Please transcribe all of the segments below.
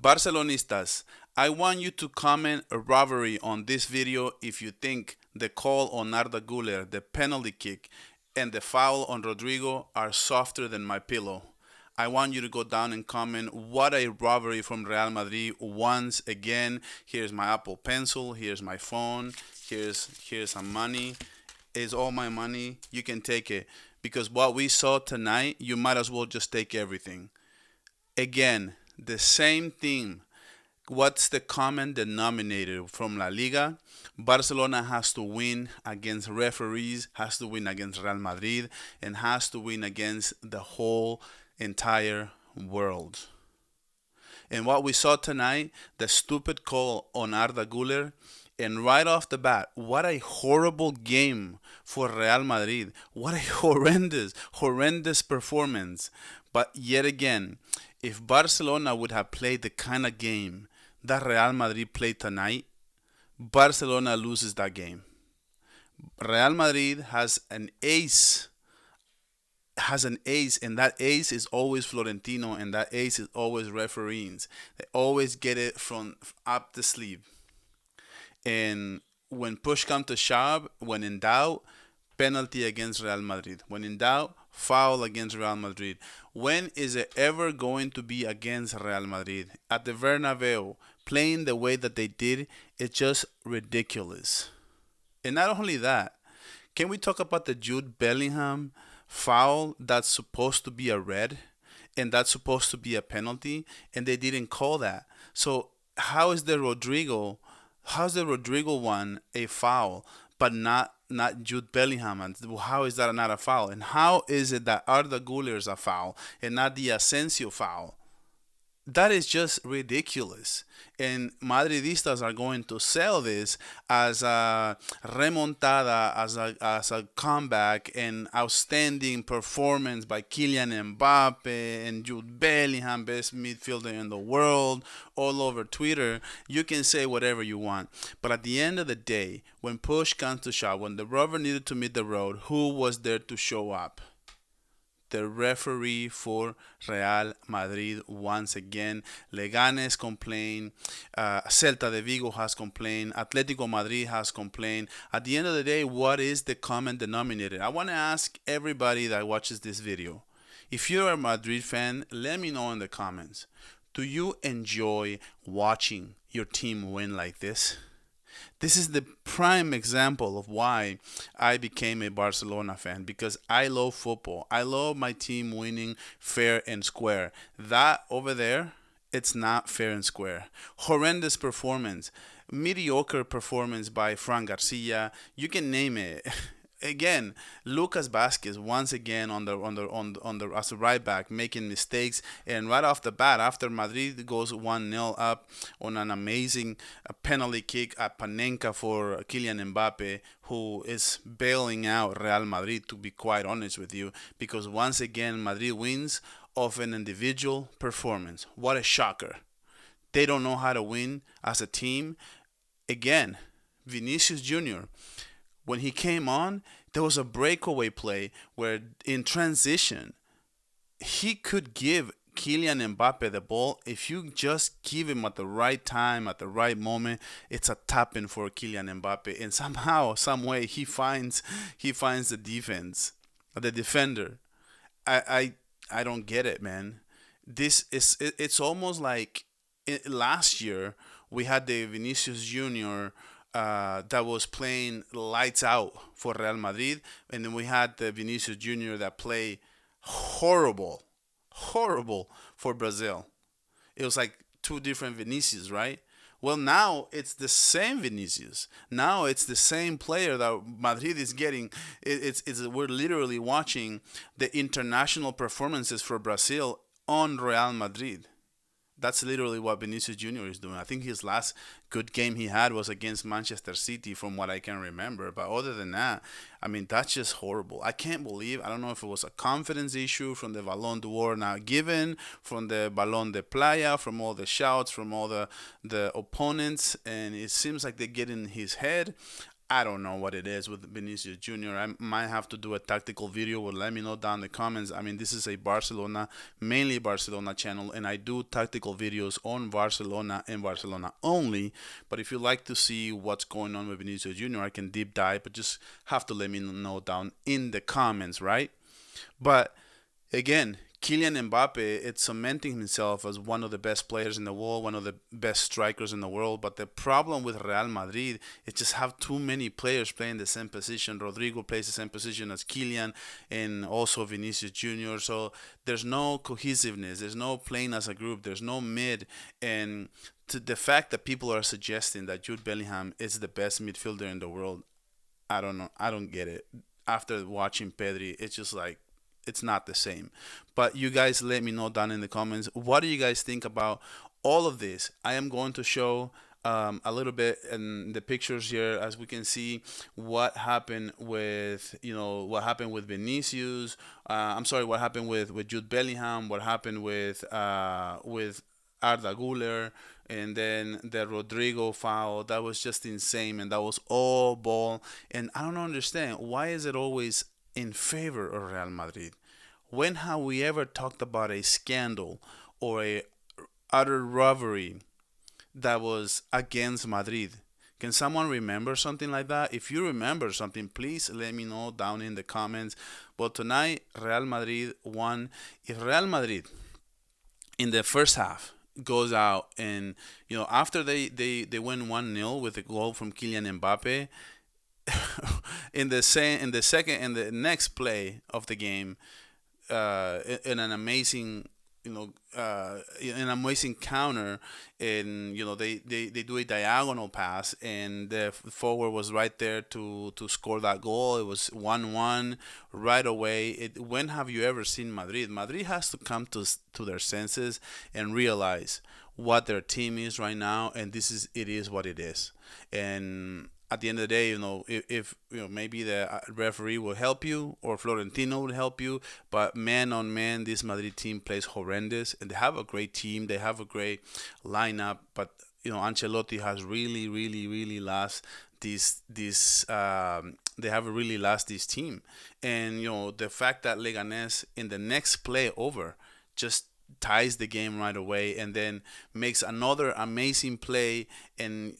Barcelonistas, I want you to comment a robbery on this video if you think the call on Arda Güler, the penalty kick, and the foul on Rodrigo are softer than my pillow. I want you to go down and comment what a robbery from Real Madrid once again. Here's my Apple Pencil, here's my phone, here's some money. It's all my money. You can take it because what we saw tonight, you might as well just take everything. Again, the same theme. What's the common denominator from La Liga? Barcelona has to win against referees, has to win against Real Madrid, and has to win against the whole entire world. And what we saw tonight, the stupid call on Arda Güler, and right off the bat, what a horrible game for Real Madrid. What a horrendous performance. But yet again, if Barcelona would have played the kind of game that Real Madrid played tonight, Barcelona loses that game. Real Madrid has an ace, and that ace is always Florentino, and that ace is always referees. They always get it from up the sleeve. And when push comes to shove, when in doubt, penalty against Real Madrid. When in doubt, foul against Real Madrid. When is it ever going to be against Real Madrid? At the Bernabeu, playing the way that they did, it's just ridiculous. And not only that, can we talk about the Jude Bellingham foul that's supposed to be a red and that's supposed to be a penalty and they didn't call that? So how's the Rodrigo one a foul but not Jude Bellingham? And how is that not a foul? And how is it that Arda Güler is a foul and not the Asensio foul? That is just ridiculous. And Madridistas are going to sell this as a remontada, as a comeback, and outstanding performance by Kylian Mbappe and Jude Bellingham, best midfielder in the world, all over Twitter. You can say whatever you want. But at the end of the day, when push comes to shove, when the rubber needed to meet the road, who was there to show up? The referee for Real Madrid once again. Leganes complained. Celta de Vigo has complained. Atletico Madrid has complained. At the end of the day, what is the common denominator? I want to ask everybody that watches this video. If you're a Madrid fan, let me know in the comments. Do you enjoy watching your team win like this? This is the prime example of why I became a Barcelona fan, because I love football. I love my team winning fair and square. That over there, it's not fair and square. Horrendous performance, mediocre performance by Fran Garcia. You can name it. Again, Lucas Vasquez once again on the as a right back making mistakes, and right off the bat after Madrid goes 1-0 up on an amazing penalty kick at Panenka for Kylian Mbappe, who is bailing out Real Madrid, to be quite honest with you, because once again Madrid wins off an individual performance. What a shocker. They don't know how to win as a team. Again, Vinicius Jr., when he came on, there was a breakaway play where in transition, he could give Kylian Mbappe the ball. If you just give him at the right time, at the right moment, it's a tap-in for Kylian Mbappe. And somehow, some way, he finds the defense, the defender. I don't get it, man. It's almost like last year we had the Vinicius Jr. That was playing lights out for Real Madrid, and then we had the Vinicius Jr. that played horrible for Brazil. It was like two different Vinicius, right? Well, now it's the same Vinicius. Now it's the same player that Madrid is getting. We're literally watching the international performances for Brazil on Real Madrid. That's literally what Vinicius Jr. is doing. I think his last good game he had was against Manchester City, from what I can remember. But other than that, I mean, that's just horrible. I can't believe, I don't know if it was a confidence issue from the Ballon d'Or not given, from the Ballon de Playa, from all the shouts, from all the opponents, and it seems like they get in his head. I don't know what it is with Vinicius Jr. I might have to do a tactical video. Well, let me know down in the comments. I mean, this is a Barcelona, mainly Barcelona channel, and I do tactical videos on Barcelona and Barcelona only. But if you like to see what's going on with Vinicius Jr., I can deep dive, but just have to let me know down in the comments, right? But again, Kylian Mbappe, it's cementing himself as one of the best players in the world, one of the best strikers in the world. But the problem with Real Madrid is just have too many players playing the same position. Rodrigo plays the same position as Kylian, and also Vinicius Jr. So there's no cohesiveness. There's no playing as a group. There's no mid. And to the fact that people are suggesting that Jude Bellingham is the best midfielder in the world, I don't know. I don't get it. After watching Pedri, it's just like it's not the same. But you guys let me know down in the comments. What do you guys think about all of this? I am going to show a little bit in the pictures here, as we can see what happened with what happened with Vinicius. I'm sorry, what happened with Jude Bellingham. What happened with Arda Guler, and then the Rodrigo foul. That was just insane, and that was all ball. And I don't understand why is it always in favor of Real Madrid. When have we ever talked about a scandal or a utter robbery that was against Madrid? Can someone remember something like that? If you remember something, please let me know down in the comments. But tonight, Real Madrid won. If Real Madrid in the first half goes out and after they win 1-0 with a goal from Kylian Mbappe, in the next play of the game, in an amazing an amazing counter, and they do a diagonal pass, and the forward was right there to score that goal. It was 1-1 right away. When have you ever seen Madrid? Madrid has to come to their senses and realize what their team is right now, and it is what it is. And at the end of the day, if maybe the referee will help you or Florentino will help you, but man on man, this Madrid team plays horrendous, and they have a great team, they have a great lineup, but Ancelotti has really, really, really lost this. They have really lost this team, and the fact that Leganés in the next play over just ties the game right away, and then makes another amazing play, and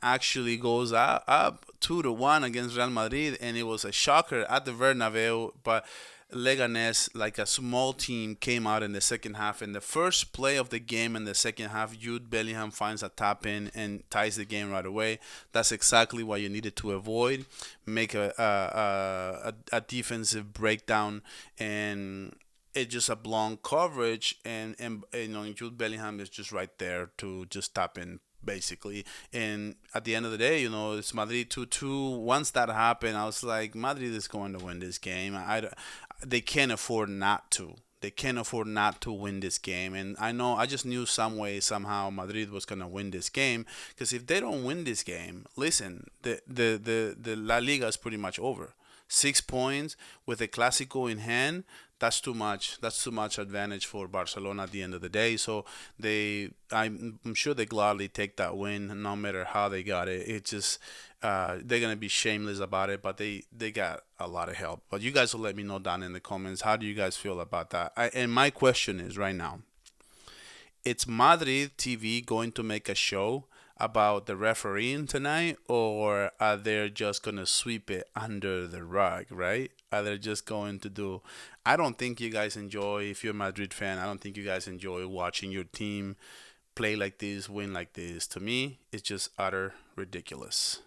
actually goes up 2-1 against Real Madrid, and it was a shocker at the Bernabeu. But Leganes, like a small team, came out in the second half. In the first play of the game in the second half, Jude Bellingham finds a tap in and ties the game right away. That's exactly what you needed to avoid. Make a defensive breakdown, and it's just a blown coverage, and Jude Bellingham is just right there to just tap in basically. And at the end of the day, it's Madrid 2-2. Once that happened, I was like, Madrid is going to win this game. They can't afford not to. They can't afford not to win this game. And I just knew some way, somehow, Madrid was going to win this game. Because if they don't win this game, listen, the La Liga is pretty much over. 6 points with a Clásico in hand. That's too much. That's too much advantage for Barcelona at the end of the day. So I'm sure they gladly take that win, no matter how they got it. It just they're gonna be shameless about it, but they got a lot of help. But you guys will let me know down in the comments. How do you guys feel about that? And my question is right now: it's Madrid TV going to make a show about the refereeing tonight, or are they just going to sweep it under the rug, right? Are they just going to do. I don't think you guys enjoy, if you're a Madrid fan, I don't think you guys enjoy watching your team play like this, win like this. To me, it's just utter ridiculous.